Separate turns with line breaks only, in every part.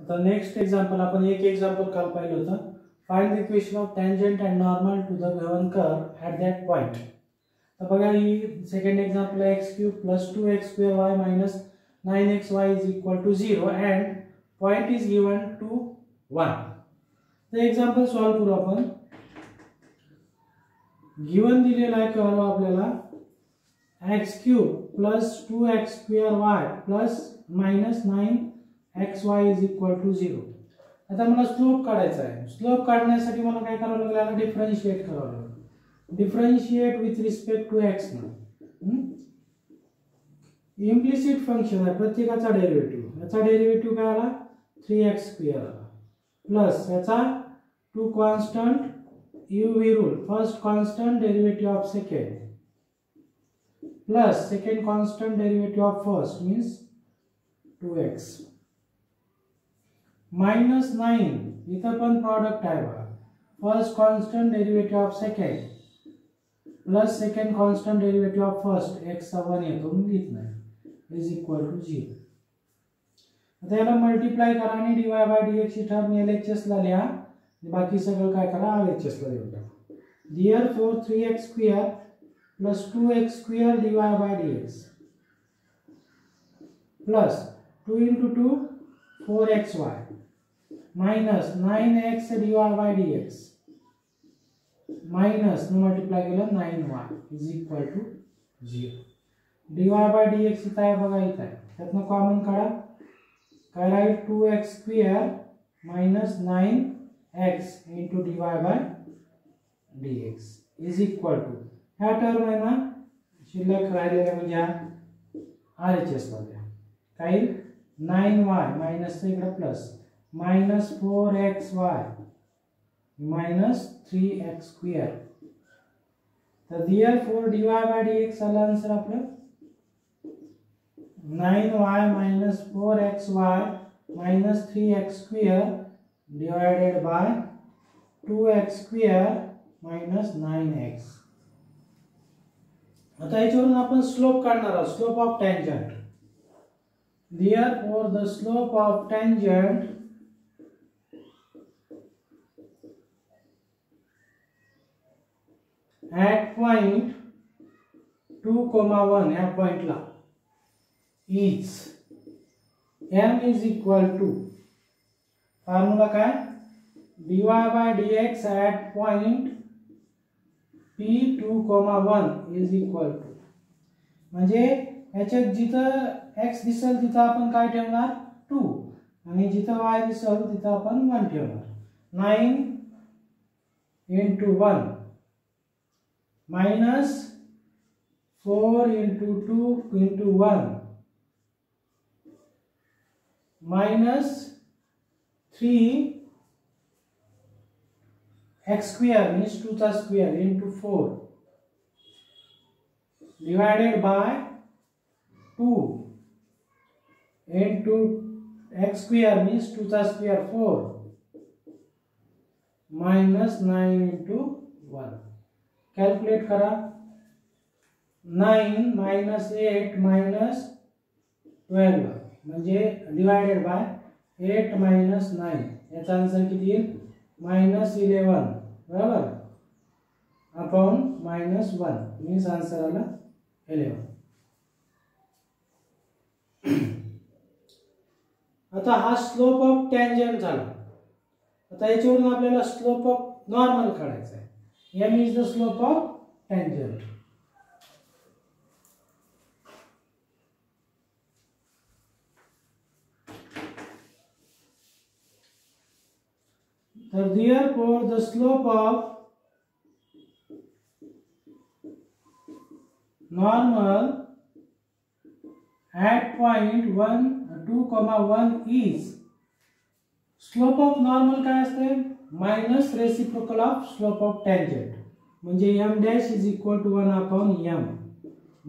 आता next example आपण एक एक्झाम्पल काल पाहिलं होतं. Find the equation of tangent and normal to the given curve at that point. तर बघा ही सेकंड एक्झाम्पल आहे x³ + 2x² y - 9xy = 0 and point is given two 1. तर एक्झाम्पल सॉल्व करू आपण. गिवन दिलेला आहे कर्व आपल्याला x³ + 2x² y - 9xy = 0. आता मला स्लोप काढायचा आहे. स्लोप काढण्यासाठी मला काय करावं लागेल, याला डिफरन्शिएट करावं लागेल. Differentiate with respect to x ना. इम्प्लिसिट फंक्शन आहे, प्रत्येकाचा डेरिव्हेटिव्ह. याचा डेरिव्हेटिव्ह काय आला 3x² आला प्लस याचा 2 constant UV rule. First constant derivative of second plus second constant derivative of first means 2x -9. इथं पण प्रॉडक्ट आहे बघा. First constant derivative of second plus second constant derivative of first x चा 1 येतो म्हणून लिहित नाही = 0. आता याला मल्टिप्लाय करा आणि dy/dx ची टर्म LHS ला लिहा. बाकी सगळं काय करा RHS ला लिहून टाका. Therefore 3x² + 2x² dy/dx plus 2 × 2 4xy minus 9x dy/dx minus न मल्टिप्लाय केलं 9y = 0. dy/dx इथं आहे बघा, इथं आहे. त्यातनं कॉमन काढा. काय राहील 2x² - 9x × dy/dx = ह्या टर्म आहे ना शिल्लक राहिलेल्या म्हणजे RHS ला द्या. काय 9y मायनस इकडे प्लस -4xy - 3x². तर therefore dy/dx आला आन्सर आपलं 9y - 4xy - 3x² divided by 2x² - 9x. आता याच्यावरून आपण स्लोप काढणार आहोत. Slope of tangent. Therefore the slope of tangent at point 2, 1 या पॉइंटला is m = फॉर्म्युला काय dy/dx at point p2, 1 म्हणजे याच्यात जिथं x दिसेल तिथं आपण काय ठेवणार 2 आणि जिथं y दिसेल तिथं आपण 1 ठेवणार. 9 × 1 minus 4 × 2 × 1 minus 3 x² means 2² into 4 divided by 2 into x² means 2² 4 minus 9 into 1. Calculate करा. 9 minus 8 minus 12 म्हणजे डिवाइडेड बाय 8 minus 9 याचा आन्सर किती येईल -11 बरोबर अपॉन -1 मीन्स आन्सर आला 11. आता हा स्लोप ऑफ टँजंट झाला. आता याच्यावरून आपल्याला स्लोप ऑफ नॉर्मल काढायचा आहे. m is the slope of tangent. So therefore the slope of normal at point 1, 2, 1 is slope of normal काय असते minus reciprocal of slope of tangent म्हणजे m' = 1/m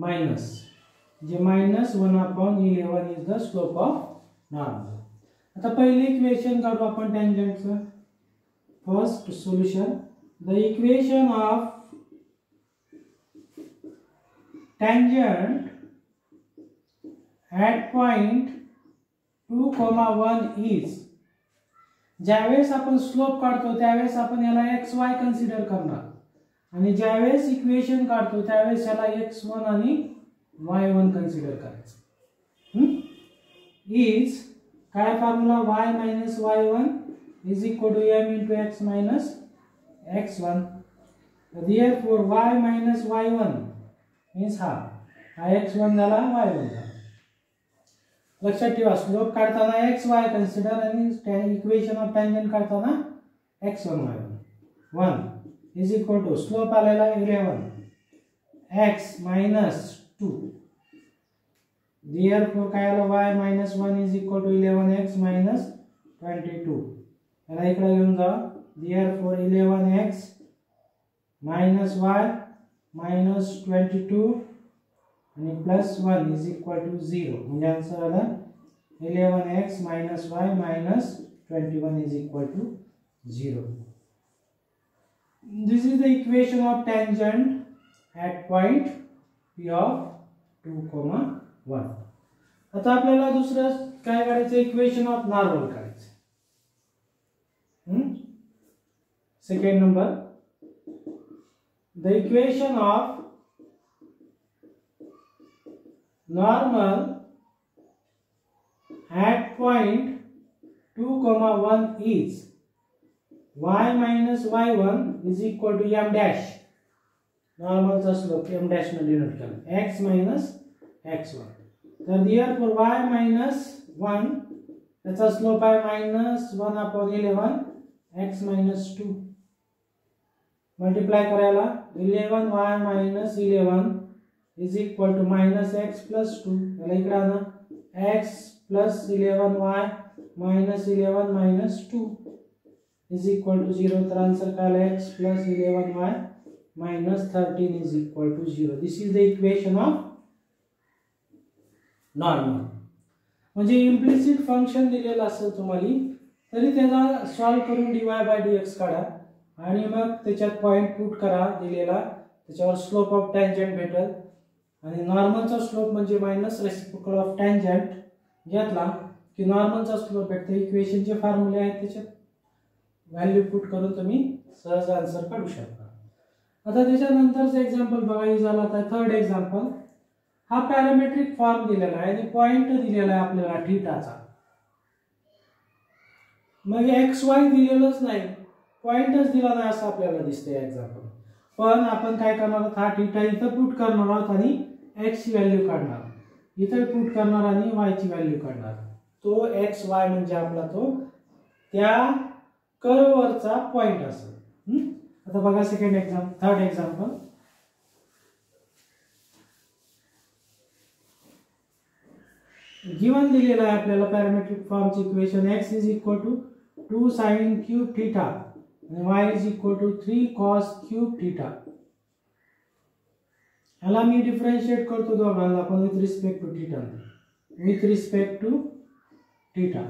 मायनस जे -1/11 is the slope of normal. आता पहिले equation काढू आपण टँजंटचं. First solution the equation of tangent at point 2, 1 is ज्यावेळेस आपण स्लोप काढतो त्यावेळेस आपण याला xy कन्सिडर करणार आणि ज्यावेळेस इक्वेशन काढतो त्यावेळेस याला x1 आणि y1 कन्सिडर करायचं. इज काय formula y minus y1 is equal to m into x minus x1. Therefore y minus y1 means हा x1 झाला y1 झाला. लक्षात ठेवा स्लोप काढताना xy कन्सिडर आणि इक्वेशन ऑफ टँजंट काढताना x1 y1. 1 is equal to slope आलेला 11 x minus 2. Therefore काय आला y minus 1 is equal to 11x minus 22. याला इकडे घेऊन जा. Therefore 11x minus y minus 22 आणि प्लस 1 is equal to 0. म्हणजे आन्सर आला 11x minus y minus 21 is equal to 0. This is the equation of tangent at point P of 2, 1. आता आपल्याला दुसरं काय करायचं इक्वेशन ऑफ नॉर्मल काढायचं. Second number the equation of normal at point 2, 1 is y minus y1 is equal to m dash. Normal चा slope m dash ने denote करा x minus x1. तर therefore y minus 1 त्याचा slope आहे -1/11 x minus 2. Multiply करायला 11y minus 11 is equal to minus x plus 2. याला इकडे आणा x plus 11y minus 11 minus 2 is equal to 0. तर आन्सर काय आला x plus 11y minus 13 is equal to 0. This is the equation of normal. म्हणजे implicit function दिलेलं असेल तुम्हाला तरी त्याला सॉल्व करून dy by dx काढा आणि मग त्याच्यात पॉइंट पुट करा दिलेला त्याच्यावर स्लोप ऑफ टँजंट भेटेल आणि नॉर्मलचा स्लोप म्हणजे मायनस रेसिप्रोकल ऑफ टँजंट घेतला की नॉर्मलचा स्लोप भेटतो. इक्वेशनचे फॉर्म्युले आहेत त्याच्यात व्हॅल्यू पुट करून तुम्ही सहज आन्सर काढू शकता. आता त्याच्यानंतरचं एक्झाम्पल बघा हे झालं. आता थर्ड एक्झाम्पल हा पॅरामेट्रिक फॉर्म दिलेला आहे आणि पॉइंट दिलेला आहे आपल्याला थीटाचा. मग xy दिलेलंच नाही पॉइंटच दिला नाही असं आपल्याला दिसतंय एक्झाम्पल. पण आपण काय करणार आहोत हा थीटा इथं पुट करणार आहोत आणि x ची व्हॅल्यू काढणार इथं पुट करणार आणि y ची व्हॅल्यू काढणार. तो xy म्हणजे आपला तो त्या कर्ववरचा पॉइंट असेल. आता बघा थर्ड एक्झाम्पल. गिवन दिलेला आहे आपल्याला पॅरामेट्रिक फॉर्मची equation x is equal to 2 sin cube theta आणि y is equal to 3 cos cube theta. ह्याला मी डिफरेंशिएट करतो दोघांना पण with respect to theta.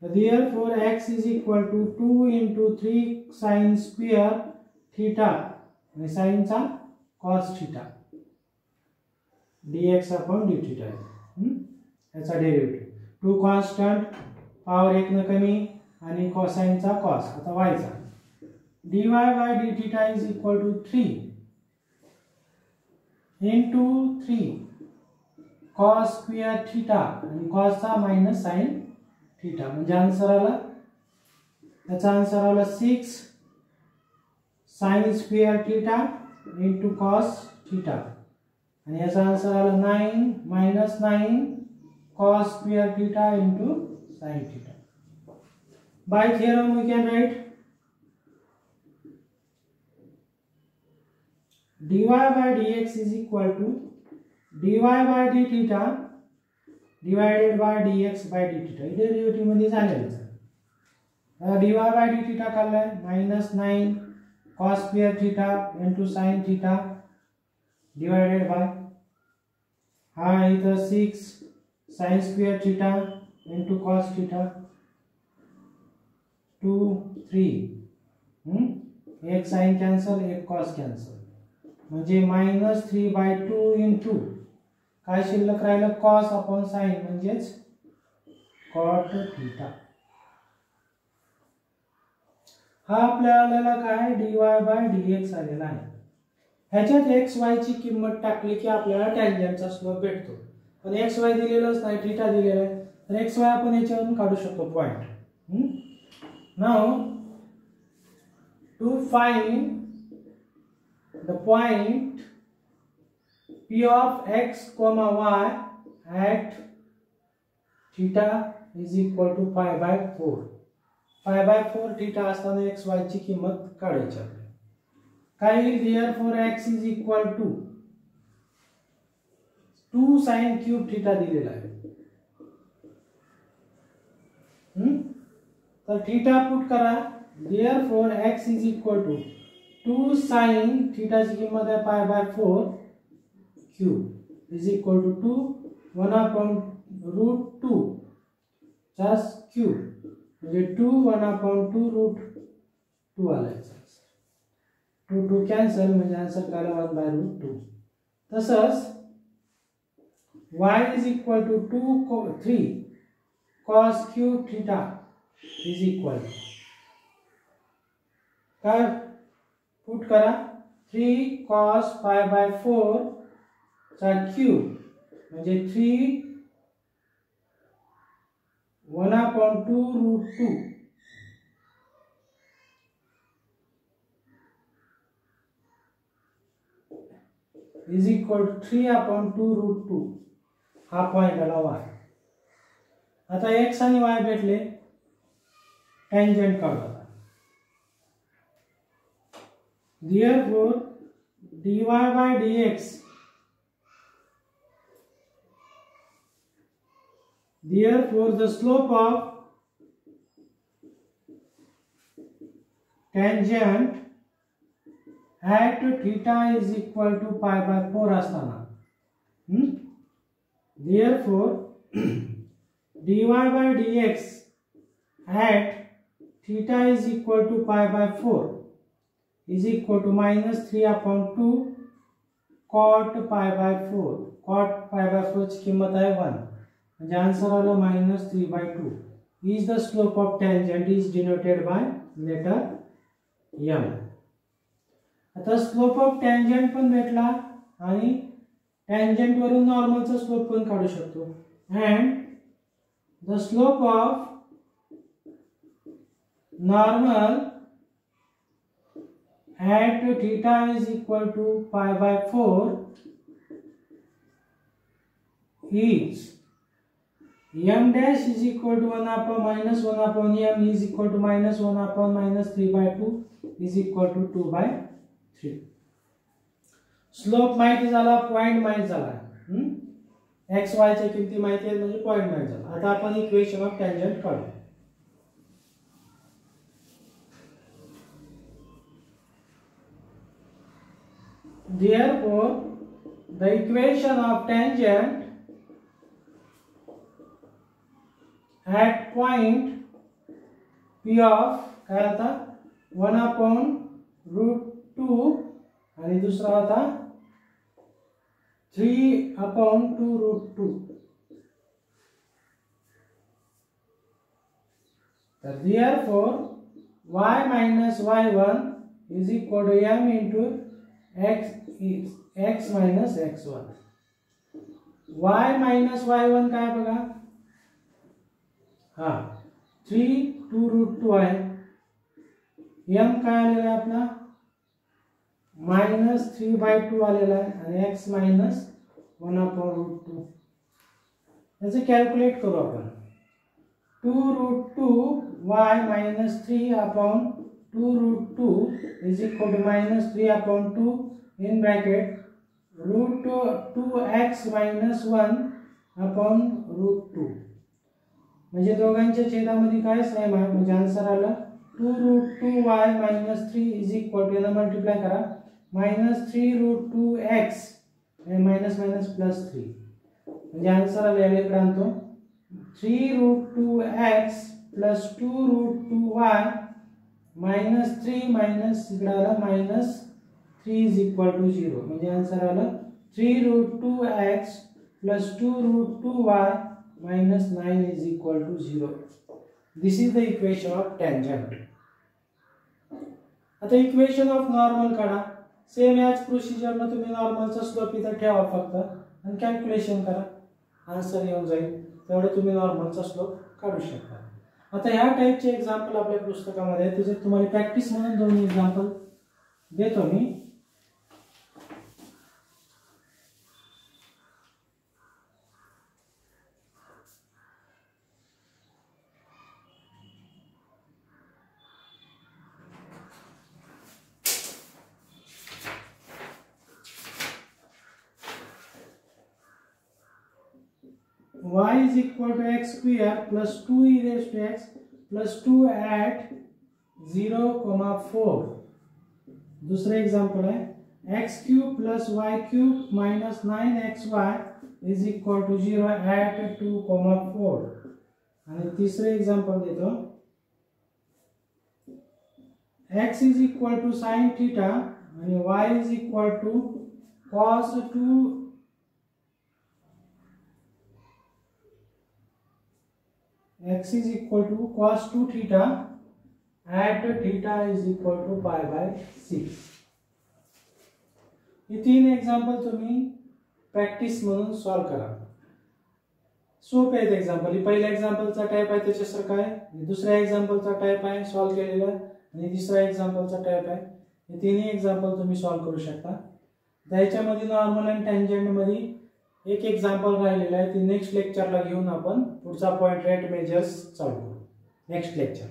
Therefore x is equal to 2 into 3 sin square theta आणि sin चा cos theta dx upon d theta. याचा derivative 2 constant power 1 न कमी आणि cosine चा cos. आता y चा dy by d theta is equal to 3 into 3 cos square theta आणि cos चा minus sin theta. म्हणजे आन्सर आला त्याचा आन्सर आला 6 sin square theta into cos theta आणि याचा आन्सर आला 9 minus 9 cos square theta into sin theta. By theorem we can write dy by dx is equal to dy by d theta divided by dx by d theta. Derivative मध्ये झालेलं आहे. dy by d theta काढलाय -9 cos square theta into sin theta divided by हा इथं 6 sin square theta into cos theta 2 3 एक sin cancel एक cos cancel म्हणजे -3/2 into काय शिल्लक राहिलं cos upon sin म्हणजेच cot theta. हा आपल्याला काय dy/dx आलेला आहे. ह्याच्यात xy ची किंमत टाकली की आपल्याला टँजंटचा स्लोप भेटतो. पण xy दिलेलंच नाही, थीटा दिलेला आहे, तर xy आपण याच्यावरून काढू शकतो point. Now to find the point P of x comma y at theta is equal to pi by 4. Pi by 4 theta असताना x y ची किंमत काढायची आहे. काय येईल? therefore x is equal to 2 sin cube theta दिलेला आहे. तर थीटा पुट करा. therefore x is equal to 2 sin theta ची किंमत आहे pi by 4 cube is equal to 2 1 upon root 2 चा क्यूब म्हणजे 2 1 अपॉन 2 रूट 2 आला याचा 2 2 कॅन्सल म्हणजे आन्सर काय आला 1 बाय रूट 2. तसंच y is equal to 3 cos cube theta is equal काय पुट करा 3 cos pi by 4 चा क्यूब म्हणजे 3 1 upon 2 root 2 is equal to 3 upon 2 root 2. हा पॉइंट आला y. आता x आणि y भेटले, टँजंट काढू. Therefore dy/dx therefore the slope of tangent at theta is equal to pi by 4 असताना therefore dy/dx at theta is equal to pi by 4 is equal to minus 3 upon 2 cot pi by 4. cot pi by 4 ची किंमत आहे 1 म्हणजे answer आला minus 3 by 2. is the slope of tangent is denoted by letter m. आता slope of tangent पण भेटला आणि tangent वरून नॉर्मलचा स्लोप पण काढू शकतो. and the slope of normal at theta is equal to pi by 4 is m dash is equal to 1 upon minus 1 upon m is equal to minus 1 upon minus 3 by 2 is equal to 2 by 3. Slope माहिती झाला, point माहिती झाला, x y च्या किमती माहिती आहेत म्हणजे point माहिती झाला. आता आपण इक्वेशन ऑफ टँजंट काढू. Therefore the equation of tangent at point P of काय आता 1 upon root 2 आणि दुसरा होता 3 upon 2 root 2. तर therefore y minus y1 is equal to m into x minus x1. y minus y1 काय बघा, हा 3 2 root 2 आहे. m काय आलेला आहे आपला minus 3 by 2 आलेला आहे आणि x minus 1 upon root 2. याचे कॅल्क्युलेट करू आपण. 2 root 2 y minus 3 upon 2 root 2 is equal to minus 3 upon 2 in bracket root 2x minus 1 upon root 2. म्हणजे दोघांच्या छेदामध्ये काय सेम आहे म्हणजे आन्सर आला 2 root 2y minus 3 is equal to याला मल्टिप्लाय करा minus 3 root 2x आणि minus minus plus 3 म्हणजे आन्सर आला याला इकडे आणतो 3 root 2x plus 2 root 2y minus 3 minus इकडे आला minus 3 is equal to 0 म्हणजे आन्सर आला 3 root 2x plus 2 root 2y minus 9 is equal to 0. This is the equation of tangent. आता इक्वेशन ऑफ नॉर्मल काढा. सेम याच प्रोसिजरनं तुम्ही नॉर्मलचा slope इथं ठेवा फक्त आणि कॅल्क्युलेशन करा, आन्सर येऊन जाईल. तेवढे तुम्ही नॉर्मलचा स्लोप काढू शकता. आता ह्या टाईपचे एक्झाम्पल आपल्या पुस्तकामध्ये आहे, त्याच्यात तुम्हाला प्रॅक्टिस म्हणून 2 एक्झाम्पल देतो मी. y is equal to x square plus 2e raised to x plus 2 at 0,4. दूसरा एग्जाम्पल है x cube plus y cube minus 9xy is equal to 0 at 2,4. आणि तीसरे एग्जाम्पल देतो x is equal to sin theta आणि y is equal to cos 2 x is equal to cos 2 theta at theta is equal to pi by 6. ये 3 example तुम्ही practice म्हणून solve करा. सोपे आहेत एक्झाम्पल. पहिल्या एक्झाम्पलचा टाइप आहे त्याच्यासारखा आहे, दुसऱ्या एक्झाम्पलचा टाइप आहे सॉल्व केलेला आणि तिसरा एक्झाम्पलचा टाइप आहे. हे तिन्ही एक्झाम्पल तुम्ही सॉल्व करू शकता. त्याच्यामध्ये नॉर्मल आणि टँजंट मध्ये एक एग्जाम्पल राहिलेला आहे, ते नेक्स्ट लेक्चरला घेऊन आपण पुढचा पॉइंट रेट मेजर्स चालू करू नेक्स्ट लेक्चर.